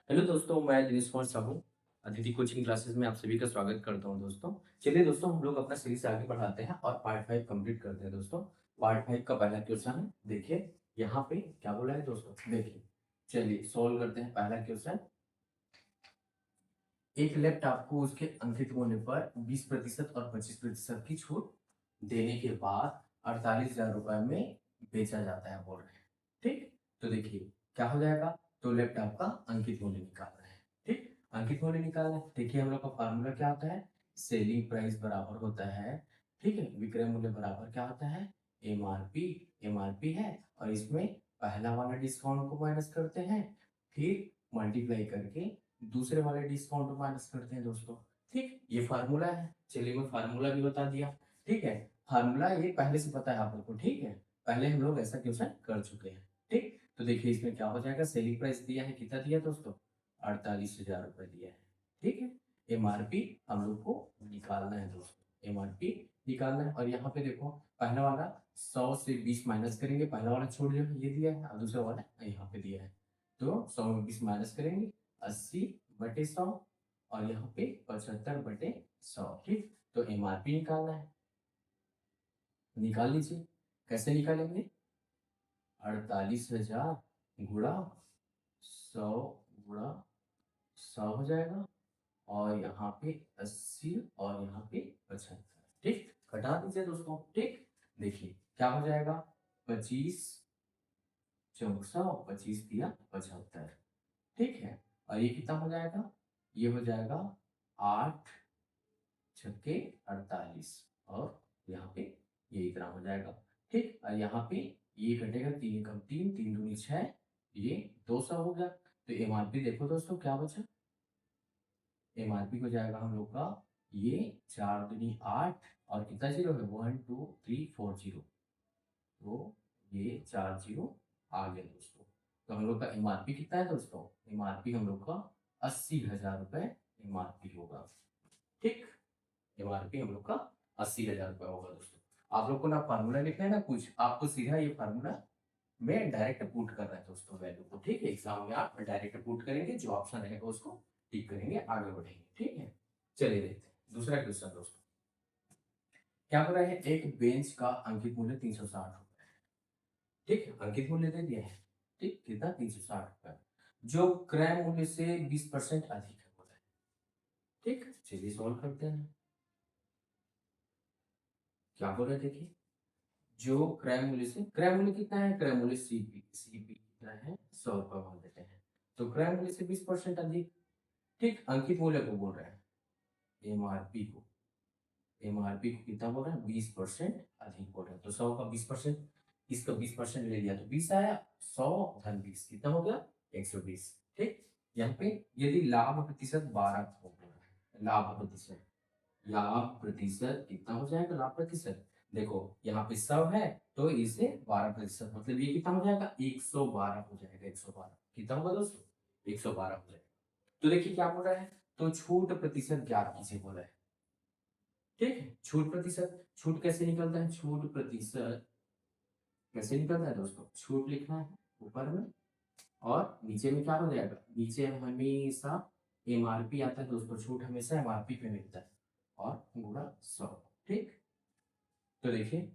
Hello दोस्तों, मैं Dinesh Kumar Sahu Aditi coaching classes में आप सभी का स्वागत करता हूं। दोस्तों चलिए दोस्तों, हम लोग अपना सीरीज आगे बढ़ाते हैं और पार्ट 5 कंप्लीट करते हैं। दोस्तों पार्ट 5 का पहला क्वेश्चन है, देखिए यहाँ पे क्या बोला है दोस्तों, देखिए चलिए सॉल्व करते हैं। पहला क्वेश्चन, एक लैपटॉप को उसके अंकित मूल्य पर 20% और 25% की छूट देने के बाद 48,000 रुपए में बेचा जाता है बोल रहे हैं। ठीक, तो देखिए क्या हो जाएगा, तो लैपटॉप का अंकित मूल्य निकाल रहे हैं। ठीक, अंकित मूल्य निकालना है। देखिए हम लोग का फार्मूला क्या होता है, सेलिंग प्राइस बराबर होता है, ठीक है, विक्रय मूल्य बराबर क्या होता है, एमआरपी। एमआरपी है और इसमें पहला वाला डिस्काउंट को माइनस करते हैं, फिर मल्टीप्लाई करके दूसरे वाले डिस्काउंट को माइनस करते हैं दोस्तों। ठीक, ये फार्मूला है। चलिए मैं फार्मूला भी बता दिया। ठीक है, फार्मूला ये पहले से पता है आप लोग को। ठीक है, पहले हम लोग ऐसा क्वेश्चन कर चुके हैं। ठीक, तो देखिए इसमें क्या हो जाएगा, सेलिंग प्राइस दिया है, कितना दिया दोस्तों, 48,000 रुपए दिया है। ठीक है, एमआरपी हम लोग को निकालना है दोस्तों, एमआरपी निकालना है। और यहाँ पे देखो पहला वाला 100 से 20 माइनस करेंगे, पहला वाला छोड़ जो ये दिया है और दूसरा वाला यहाँ पे दिया है, तो 100 में 20 माइनस करेंगे, 80/100 और यहाँ पे 75/100। ठीक, तो एमआरपी निकालना है, निकाल लीजिए। कैसे निकालेंगे, 48,000 गुणा 100 गुणा 100 हो जाएगा, और यहाँ पे 80 और यहाँ पे 75। ठीक, घटा दीजिए दोस्तों। ठीक, देखिए क्या हो जाएगा, 25 चौक 100, 25 दिया 75। ठीक है, और ये कितना हो जाएगा, ये हो जाएगा 8 छक्के 48, और यहाँ पे ये इतना हो जाएगा। ठीक, और यहाँ पे ये घटेगा, 3 कम 3, 3 दूनी 6, ये 200 हो गया। तो एमआरपी देखो दोस्तों क्या बचा, एमआरपी को जाएगा हम लोग का, ये 4 दूनी 8 और कितना जीरो है, 1 2 3 4 जीरो, तो ये 4 जीरो आ गया दोस्तों। तो हम लोग का एमआरपी कितना है दोस्तों, एमआरपी हम लोग का 80,000 रुपए एमआरपी होगा। ठीक, एमआरपी हम लोग का 80,000 रुपए होगा दोस्तों। आप लोग को ना फार्मूला लिखना है ना कुछ, आपको सीधा ये फार्मूला में डायरेक्ट पुट कर रहा है दोस्तों वैल्यू को। ठीक है, एग्जाम में आप डायरेक्ट पुट करेंगे, जो ऑप्शन रहेगा उसको टिक करेंगे, आगे बढ़ेंगे। ठीक है, चलिए देखते हैं दूसरा क्वेश्चन दोस्तों। क्या कर रहे हैं, एक बेंच का अंकित मूल्य 360 रुपए है। ठीक है, अंकित मूल्य दे दिया है। ठीक, कितना, 360 रुपए, जो क्रय मूल्य से 20% अधिक है बोला है। ठीक, चलिए सॉल्व करते हैं। क्या बोल रहे हैं, देखिए जो क्रय मूल्य से, क्रय मूल्य कितना है, क्रय मूल्य सीपी कितना है, 100 रुपए मान लेते हैं, तो क्रय मूल्य से 20% अधिक। ठीक, अंकित मूल्य को बोल रहे हैं, एमआरपी को, एमआरपी को कितना बोल रहे हैं, 20% अधिक बोल रहे हैं। तो 100 का 20%, इसका 20% ले लिया तो 20 आया, 100 धन 20 कितना हो गया, 120। ठीक, यहाँ पे यदि लाभ प्रतिशत 12 हो गया, लाभ प्रतिशत, लाभ प्रतिशत कितना हो जाएगा, लाभ प्रतिशत देखो यहाँ पे 100 है, तो इसे 12%, मतलब ये कितना हो जाएगा, 112 हो जाएगा। 112 कितना होगा दोस्तों, 112 हो जाएगा। तो देखिए क्या बोल रहा है, तो छूट प्रतिशत ज्ञात कीजिए बोला है। ठीक है, छूट प्रतिशत, छूट कैसे निकलता है, छूट प्रतिशत कैसे निकलता है दोस्तों, छूट लिखना है ऊपर में और नीचे में क्या हो जाएगा, नीचे हमेशा एमआरपी आता है दोस्तों, छूट हमेशा एमआरपी पे मिलता है, और गुणा 100। ठीक, तो देखिए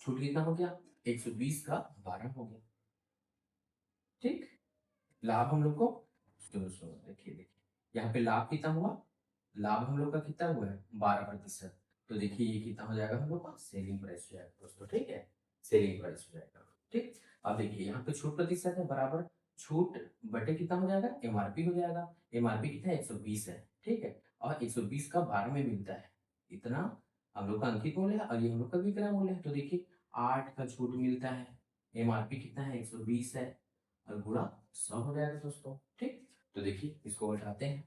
छूट कितना हो गया, 120 का 12 हो गया। ठीक, लाभ हम लोग को, तो दोस्तों देखिए देखिए यहाँ पे लाभ कितना हुआ, लाभ हम लोग का कितना हुआ है, 12%। तो देखिए ये कितना हो जाएगा, हम लोग का सेलिंग प्राइस हो जाएगा दोस्तों। ठीक है, सेलिंग प्राइस हो जाएगा। ठीक, अब देखिए यहाँ पे छूट प्रतिशत है बराबर छूट बटे कितना हो जाएगा, एमआरपी हो जाएगा। एमआरपी कितना है, 120 है। ठीक है, और 120 का 12 में मिलता है, इतना हम लोग का अंकित मूल्य है और ये हम लोग का विक्रय मूल्य है। तो देखिए 8 का छूट मिलता है, एमआरपी कितना है, 120 है, और गुणा 100 हो जाएगा दोस्तों। ठीक, तो देखिए इसको घटाते हैं,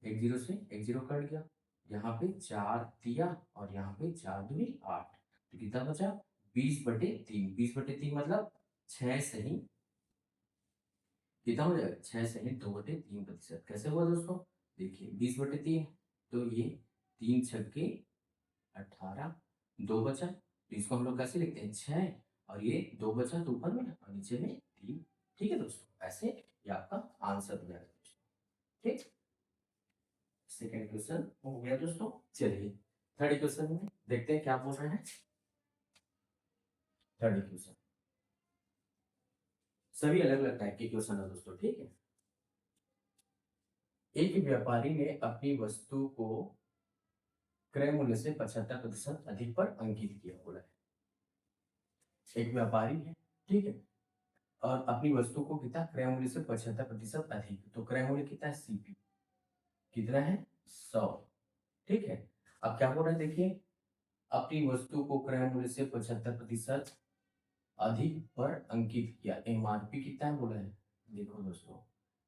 एक जीरो से एक जीरो कट गया, यहाँ पे 4 दिया और यहाँ पे 4 दूनी 8, तो कितना बचा, 20/3। 20/3 मतलब 6 सही, कितना हो जाएगा, 6 सही 2/3%। कैसे हुआ दोस्तों, देखिए 20/3, तो ये 3 छक्के 18, 2 बचा, तो इसको हम लोग कैसे लिखते हैं, 6, और ये 2 बचा तो ऊपर में और नीचे में 3। ठीक है दोस्तों, ऐसे ये आपका आंसर हो जाएगा। ठीक, सेकेंड क्वेश्चन हो गया दोस्तों। चलिए थर्ड क्वेश्चन में देखते हैं क्या बोल रहे हैं। थर्ड क्वेश्चन सभी अलग अलग टाइप के क्वेश्चन है दोस्तों, ठीक है। एक व्यापारी ने अपनी वस्तु को क्रय मूल्य से 75% अधिक पर अंकित किया, बोला है। एक व्यापारी है, ठीक है, और अपनी वस्तु को कितना, क्रय मूल्य से 75% अधिक, तो क्रय मूल्य कितना है, सीपी कितना है, 100, ठीक है। अब क्या बोल रहे हैं, देखिए, अपनी वस्तु को क्रय मूल्य से 75% अधिक पर अंकित किया, एमआरपी कितना है बोला है। देखो दोस्तों,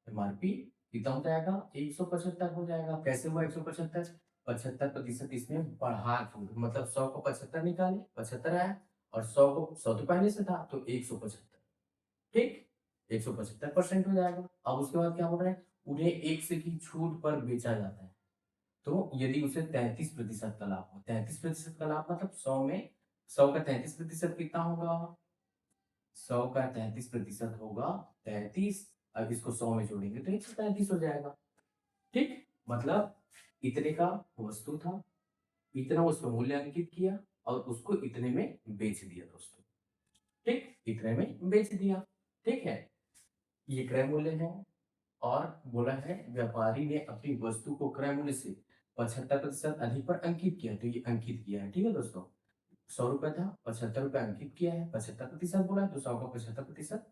एमआरपी कितना हो जाएगा, 175 हो जाएगा। कैसे हुआ 175, 75% इसमें बढ़ा, मतलब 100 को 75 निकाले, 75 आया, और 100 को 100 तो पहले से था तो 175, ठीक, 175% हो जाएगा। अब उसके बाद क्या बोल रहे हैं, उन्हें 1 से की छूट पर बेचा जाता है, तो यदि उसे 33% का लाभ हो, 33% का लाभ मतलब 100 में 100 का 33% कितना होगा, 100 का 33% होगा 33। अब इसको 100 में जोड़ेंगे तो 133 हो जाएगा, ठीक। मतलब इतने का वस्तु था, इतना उसका मूल्य अंकित किया और उसको इतने में बेच दिया दोस्तों, ठीक, इतने में बेच दिया, ठीक है। ये क्रय मूल्य है। और बोला है व्यापारी ने अपनी वस्तु को क्रय मूल्य से 75% अधिक पर अंकित किया, तो ये अंकित किया है, ठीक है दोस्तों। 100 रुपए था, 75 रुपए अंकित किया है, 75% बोला है तो 100 का 75%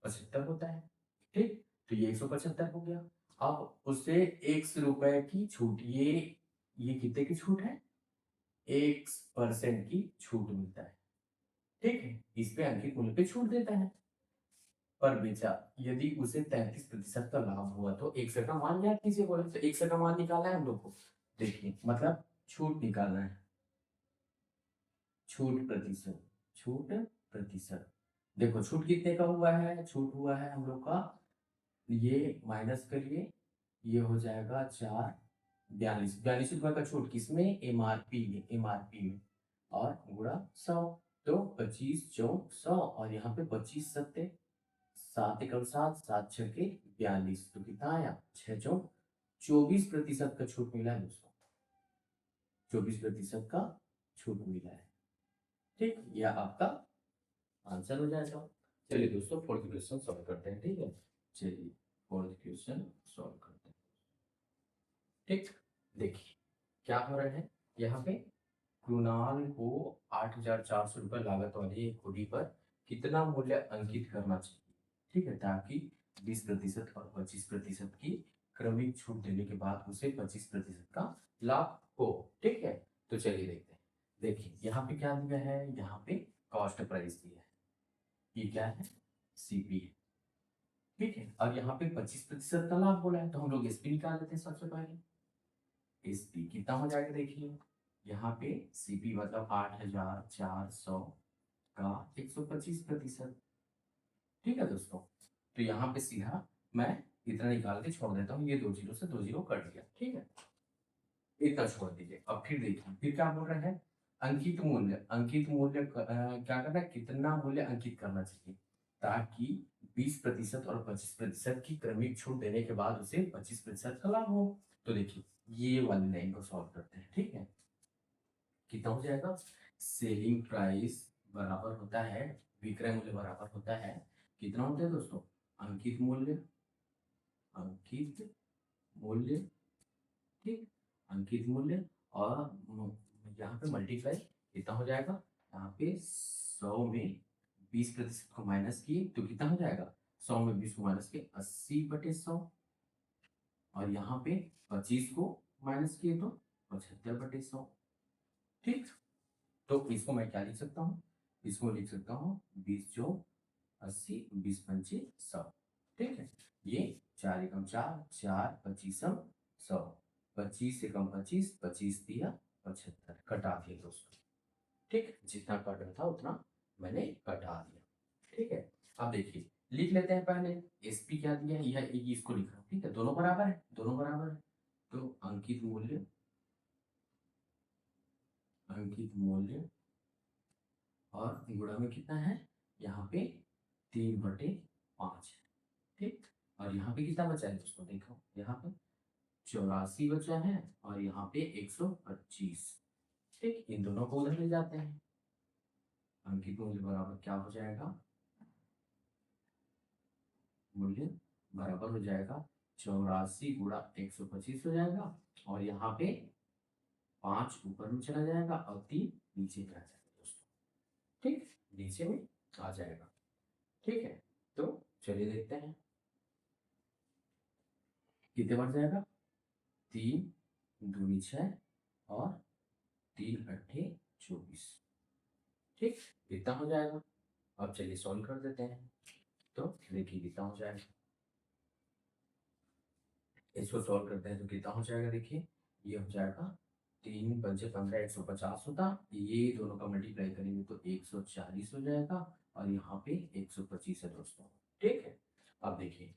75 होता है, ठीक। तो ये 175 हो गया। अब उससे 1 रुपए की छूट, ये कितने की छूट है, 1% की छूट मिलता है, ठीक है। इस पे अंकित मूल्य पे छूट देता है। पर बेचा, यदि उसे 33% का लाभ हुआ तो 100 का मान याद कीजिए, बोले तो 100 का मान निकालना है हम लोग को। देखिए मतलब छूट निकालना है, छूट प्रतिशत, छूट प्रतिशत। देखो छूट कितने का हुआ है, छूट हुआ है हम लोग का, ये माइनस करिए, ये हो जाएगा 4, 42 रुपए का छूट किसमें, एमआरपी में, एमआरपी में, और गुणा 100, तो 25 चौक 100, और यहाँ पे 25 सत्ते 7 एकम 7, 7 छके 42, तो कितना आया, 6 चौक 24% का छूट मिला है दोस्तों, 24% का छूट मिला है, ठीक। यह आपका आंसर हो जाएगा। चलिए दोस्तों फोर्थ क्वेश्चन सॉल्व करते हैं, ठीक है। चलिए फोर्थ क्वेश्चन सॉल्व करते हैं, ठीक। देखिए क्या हो रहा है, यहाँ पे कृणाल को 8,400 रुपये लागत वाली एक हुडी पर कितना मूल्य अंकित करना चाहिए, ठीक है, ताकि 20% और 25% की क्रमिक छूट देने के बाद उसे 25% का लाभ हो, ठीक है। तो चलिए देखते हैं। देखिए यहाँ पे क्या दिया है, यहाँ पे कॉस्ट प्राइस दिया है, ये क्या है, सीपी है, ठीक है। और यहाँ पे 25% का लाभ बोला है, तो हम लोग एसपी निकाल लेते हैं सबसे पहले। एसपी कितना हो जाएगा, देखिए यहाँ पे सीपी मतलब 8,400 का 125%, ठीक है दोस्तों। तो यहाँ पे सीधा मैं इतना निकाल के छोड़ देता हूँ, ये 2 जीरो से 2 जीरो कट गया, ठीक है, इतना छोड़ दीजिए। अब फिर देखिए फिर क्या बोल रहे हैं, अंकित मूल्य, अंकित मूल्य क्या करना है, कितना मूल्य अंकित करना चाहिए ताकि 20% और 25% की क्रमिक छूट देने के बाद उसे 25% का लाभ हो। तो देखिए ये वाली लाइन को सॉल्व करते हैं, ठीक है। कितना हो जाएगा, सेलिंग प्राइस बराबर होता है, विक्रय मूल्य बराबर होता है, कितना होता है दोस्तों, अंकित मूल्य, अंकित मूल्य, ठीक, अंकित मूल्य, और यहाँ पे मल्टीप्लाई कितना हो जाएगा, यहाँ पे 100 में 20% को माइनस किए तो कितना हो जाएगा, 100 में 20 को माइनस किए 80/100, और यहाँ पे 25 को माइनस किए तो 75/100, ठीक। तो इसको मैं क्या लिख सकता हूँ, इसको लिख सकता हूँ 20 जो 80, 20 पंचे 100, ठीक है। ये 4 एकम 4, 4 25 100, 25 एकम 25, 25 दिया 75, कटा दिया दोस्तों, ठीक। जितना कट रहा था उतना मैंने कटा दिया, ठीक है। अब देखिए लिख लेते हैं पहले, एसपी क्या दिया है, यह एक इसको लिख रहा हूँ, ठीक है, दोनों बराबर है, दोनों बराबर है, तो अंकित मूल्य, अंकित मूल्य और गुणा में कितना है, यहाँ पे 3/5, ठीक। और यहाँ पे कितना बचा है दोस्तों, देखो यहाँ पे 84 बचा है और यहाँ पे 125। ठीक, इन दोनों को उधर ले जाते हैं। अंकित मूल्य बराबर क्या हो जाएगा, मूल्य बराबर हो जाएगा 84 गुणा 125 हो जाएगा, और यहाँ पे 5 ऊपर में चला जाएगा और 3 नीचे में आ जाएगा दोस्तों। ठीक, नीचे में आ जाएगा। ठीक है, तो चलिए देखते हैं कितने बढ़ जाएगा, 3 दूनी 6 और 3 अट्ठे 24। ठीक, कितना हो जाएगा। अब चलिए सॉल्व कर देते हैं। तो देखिए कितना हो जाएगा, इसको सॉल्व करते हैं तो कितना हो जाएगा, देखिए ये हो जाएगा 3 पंचे 15 150 होता, ये दोनों का मल्टीप्लाई करेंगे तो 140 हो जाएगा और यहाँ पे 125 है दोस्तों। ठीक है, अब देखिए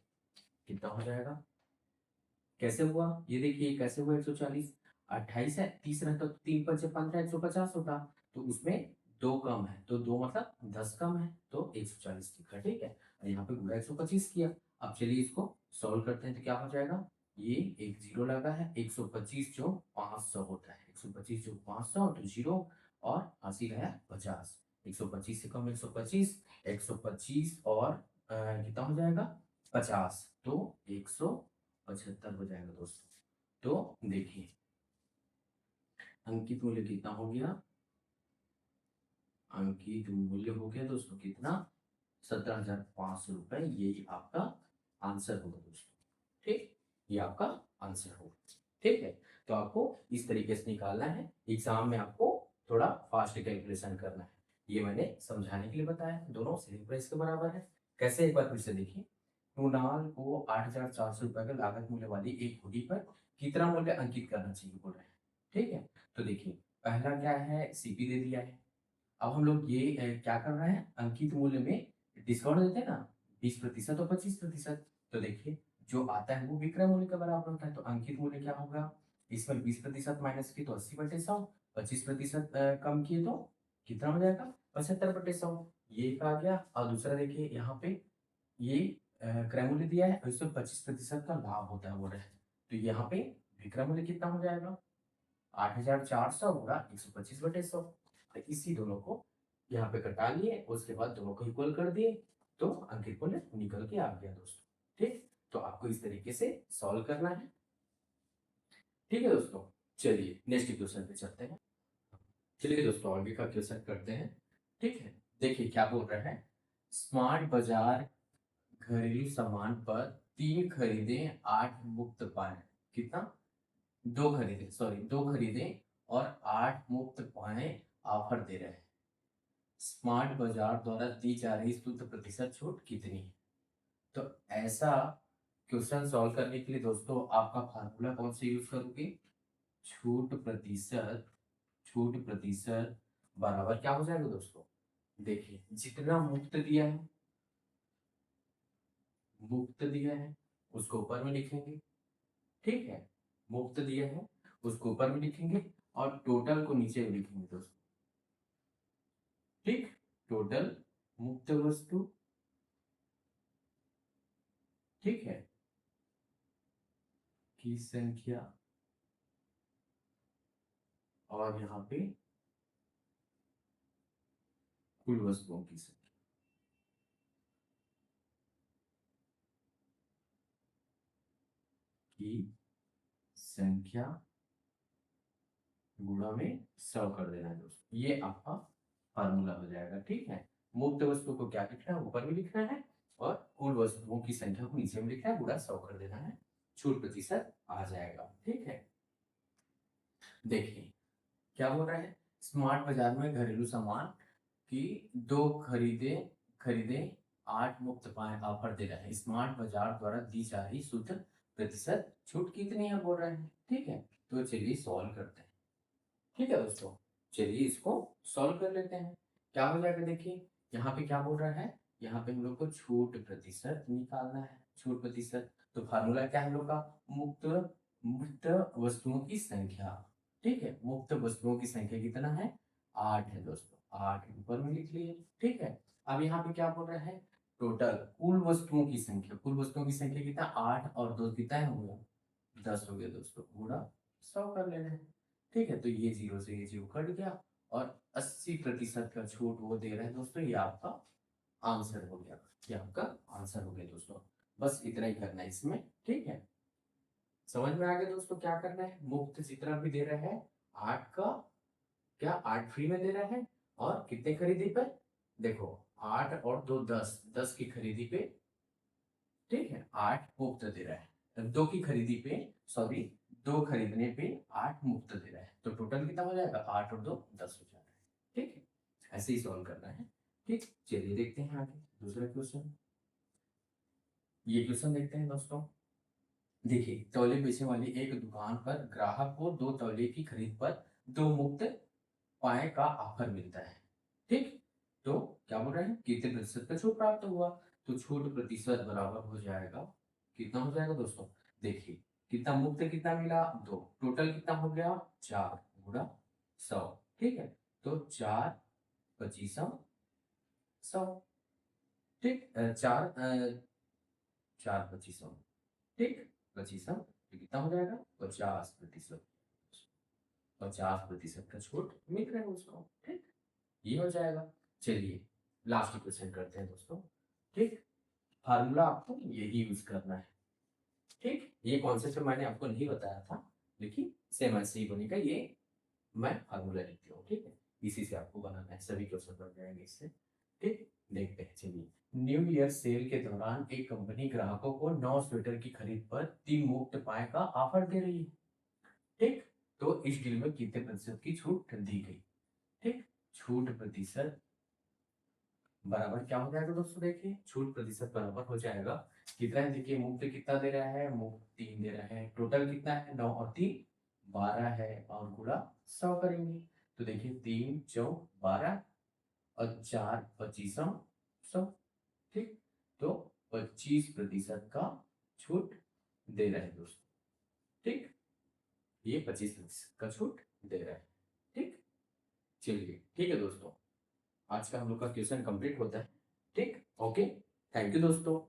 कितना हो जाएगा, कैसे हुआ ये देखिए, कैसे हुआ 140, 28 है, 30 रहता तो 3 पंचे 15 150 होता, तो उसमें 2 कम है तो 2 मतलब 10 कम है तो 140 लिखा। ठीक है, और यहाँ पे पूरा 125 किया। अब चलिए इसको सॉल्व करते हैं तो क्या हो जाएगा, ये एक जीरो लगा है, 125 जो 500 होता है, 125 जो 500 तो जीरो, और 80 गया 50, 125 से कम 125, 125 और कितना हो जाएगा 50, तो 175 हो जाएगा दोस्तों। तो देखिए अंकित मूल्य कितना हो गया, अंकित मूल्य हो गया दोस्तों कितना, 17,500 रुपए। ये आपका आंसर होगा दोस्तों। ठीक, ये आपका आंसर होगा। ठीक है, तो आपको इस तरीके से निकालना है, एग्जाम में आपको थोड़ा फास्ट कैलकुलेशन करना है। ये मैंने समझाने के लिए बताया, दोनों सेम प्राइस के बराबर है। कैसे, एक बार फिर से देखिए, कुणाल को 8,400 रुपए का लागत मूल्य वाली एक हुडी पर कितना मूल्य अंकित करना चाहिए बोल रहे हैं। ठीक है, तो देखिए पहला क्या है, सीपी दे दिया है। अब हम लोग ये क्या कर रहे हैं, अंकित मूल्य में डिस्काउंट देते हैं ना 20% और 25%। तो देखिए जो आता है वो विक्रय मूल्य के बराबर होता है, तो अंकित मूल्य क्या होगा, इसमें 20% माइनस की तो 80/100, 25% कम किए तो कितना हो जाएगा 75/100, ये एक आ गया। और दूसरा देखिए यहाँ पे ये क्रय मूल्य दिया है, इसमें 25% का लाभ होता है बोल रहे हैं, तो यहाँ पे विक्रय मूल्य कितना हो जाएगा 8,400 गुणा 125/100। तो इसी दोनों को यहाँ पे कटा लिए, उसके बाद दोनों को इक्वल कर दिए, तो अंकित मूल्य निकल के आ गया दोस्तों। ठीक, तो आपको इस तरीके से सॉल्व करना है। ठीक है दोस्तों, चलिए नेक्स्ट क्वेश्चन पे चलते हैं। चलिए दोस्तों आगे का क्वेश्चन करते हैं। ठीक है, देखिए क्या बोल रहे हैं, स्मार्ट बाजार घरेलू सामान पर 3 खरीदे 8 मुफ्त पाए, कितना, 2 खरीदे, सॉरी 2 खरीदे और 8 मुफ्त पाए ऑफर दे रहे हैं, स्मार्ट बाजार द्वारा दी जा रही शुद्ध प्रतिशत छूट कितनी है। तो ऐसा क्वेश्चन सॉल्व करने के लिए दोस्तों आपका फार्मूला कौन सा यूज करोगे, छूट प्रतिशत, छूट प्रतिशत बराबर क्या हो जाएगा दोस्तों, देखिए जितना मुफ्त दिया है, मुफ्त दिया है उसको ऊपर में लिखेंगे। ठीक है, मुफ्त दिया है उसको ऊपर में लिखेंगे और टोटल को नीचे में लिखेंगे दोस्तों। ठीक, टोटल मुफ्त वस्तु, ठीक है, की संख्या, और यहाँ पे कुल वस्तुओं की संख्या, की संख्या गुणा में 100 कर देना है दोस्तों, ये आपका फार्मूला हो जाएगा। ठीक है, मुफ्त वस्तु को क्या लिखना है, ऊपर में लिखना है, और कुल वस्तुओं की संख्या को नीचे में लिखना है, गुणा 100 कर देना है, छूट प्रतिशत आ जाएगा। ठीक है, देखिए क्या हो रहा है, स्मार्ट बाजार में घरेलू सामान की 2 खरीदे खरीदे 8 मुफ्त पाए ऑफर दे रहा है, स्मार्ट बाजार द्वारा दी जा रही शुद्ध प्रतिशत छूट कितनी है बोल रहे हैं। ठीक है, तो चलिए सॉल्व करते हैं। ठीक है दोस्तों, चलिए इसको सॉल्व कर लेते हैं। क्या हो जाएगा, देखिए यहाँ पे क्या बोल रहा है, यहाँ पे हम लोग को छूट प्रतिशत निकालना है, छूट प्रतिशत, तो फार्मूला क्या है हम लोग का, मुक्त मुक्त वस्तुओं की संख्या। ठीक है, मुक्त वस्तुओं की संख्या कितना है 8 है दोस्तों, 8 ऊपर में लिख लिए। ठीक है, अब यहाँ पे क्या बोल रहा है, टोटल कुल वस्तुओं की संख्या, कुल वस्तुओं की संख्या कितना, 8 और 2 कितना है, हो गया 10 हो गया दोस्तों, गुणा 100 कर लेना है। ठीक है, तो ये जीरो से ये जीरो कट गया और 80% का छूट वो दे रहे हैं दोस्तों, ये आपका आंसर हो गया, ये आपका आंसर हो गया दोस्तों। बस इतना ही करना है इसमें। ठीक है, समझ में आ गया दोस्तों क्या करना है। मुफ्त जितना भी दे रहे हैं 8 का, क्या 8 फ्री में दे रहे हैं, और कितने खरीदी पे, देखो 8 और 2 10, 10 की खरीदी पे, ठीक है 8 मुफ्त दे रहा है, 2 की खरीदी पे, सॉरी 2 खरीदने पे 8 मुफ्त दे रहा है, तो टोटल कितना हो जाएगा, 8 और 2 10 हो जाएगा। ठीक है, ऐसे ही सॉल्व करना है। ठीक, चलिए देखते हैं आगे दूसरा क्वेश्चन। ये क्वेश्चन देखते हैं दोस्तों। देखिए, तौले बेचने वाली एक दुकान पर ग्राहक को 2 तौले की खरीद पर 2 मुफ्त पाए का ऑफर मिलता है। ठीक, तो क्या बोल रहे हैं, कितने प्रतिशत का छूट प्राप्त हुआ, तो छूट प्रतिशत बराबर हो जाएगा, कितना हो जाएगा दोस्तों, देखिए कितना मुफ्त कितना मिला, 2, टोटल कितना हो गया 4 गुणा 100। ठीक है, तो 4 25 100। ठीक, 4 25 ठीक, 25 तो कितना हो जाएगा 50%, 50% का छूट मिल रहा है उसको। ठीक, ये हो जाएगा। चलिए लास्ट क्वेश्चन करते हैं दोस्तों। ठीक, फार्मूला आपको यही यूज करना है। ठीक, ये कॉन्सेप्ट मैंने आपको नहीं बताया था, लेकिन सेम ऐसे ही बनेगा, ये मैं फार्मूला लिखती हूँ। ठीक है, इसी से आपको बनाना है, सभी क्वेश्चन बन जाएंगे इससे। ठीक, देखते हैं चलिए। न्यू ईयर सेल के दौरान एक कंपनी ग्राहकों को 9 स्वेटर की खरीद पर 3 मुफ्त पाए का ऑफर दे रही है। ठीक, तो इस डील में कितने प्रतिशत की छूट दी गई। ठीक, छूट प्रतिशत बराबर क्या हो जाएगा दोस्तों, देखिए छूट प्रतिशत बराबर हो जाएगा, कितना है, देखिए मुफ्त कितना दे रहा है, मुफ्त 3 दे रहा है, टोटल कितना है 9 और 3 12 है, और गुणा 100 करेंगे, तो देखिए 3 4 12 और 4 25 100। ठीक, तो 25% का छूट दे रहे हैं दोस्तों। ठीक, ये 25% का छूट दे रहा है। ठीक, चलिए ठीक है दोस्तों, आज का हम लोग का क्वेश्चन कंप्लीट होता है। ठीक, ओके, थैंक यू दोस्तों।